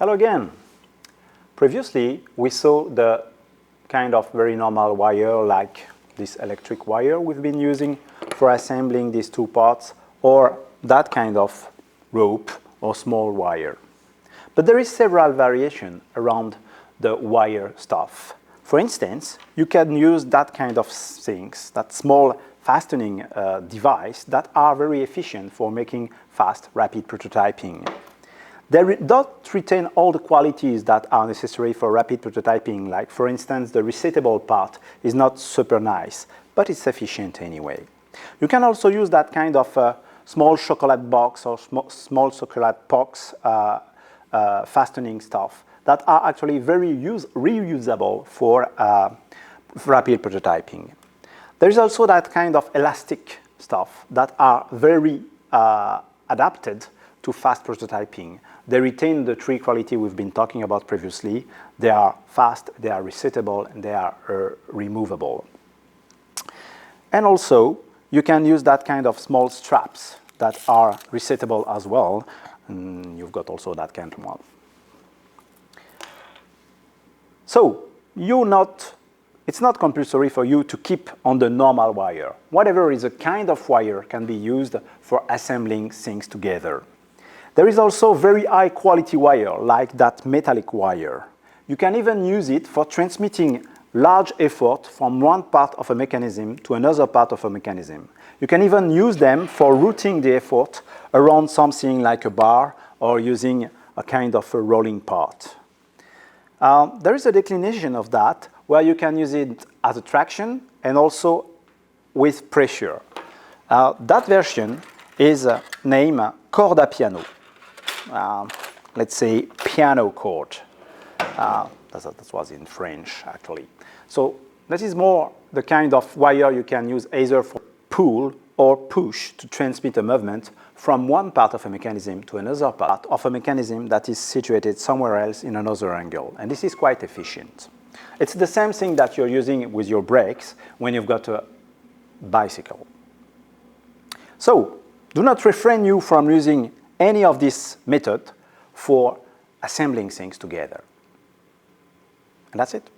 Hello again. Previously, we saw the kind of very normal wire like this electric wire we've been using for assembling these two parts, or that kind of rope or small wire. But there is several variations around the wire stuff. For instance, you can use that kind of things, that small fastening device that are very efficient for making fast, rapid prototyping. They don't retain all the qualities that are necessary for rapid prototyping, like for instance the resettable part is not super nice, but it's efficient anyway. You can also use that kind of small chocolate box or small chocolate box fastening stuff that are actually very reusable for rapid prototyping. There is also that kind of elastic stuff that are very adapted to fast prototyping. They retain the three quality we've been talking about previously. They are fast, they are resettable, and they are removable. And also, you can use that kind of small straps that are resettable as well. And you've got also that kind of one. So, it's not compulsory for you to keep on the normal wire. Whatever is a kind of wire can be used for assembling things together. There is also very high quality wire, like that metallic wire. You can even use it for transmitting large effort from one part of a mechanism to another part of a mechanism. You can even use them for routing the effort around something like a bar or using a kind of a rolling part. There is a declination of that where you can use it as a traction and also with pressure. That version is named corde à piano. Let's say piano chord. That was in French, actually. So that is more the kind of wire you can use either for pull or push to transmit a movement from one part of a mechanism to another part of a mechanism that is situated somewhere else in another angle. And this is quite efficient. It's the same thing that you're using with your brakes when you've got a bicycle. So do not refrain you from using any of this method for assembling things together. And that's it.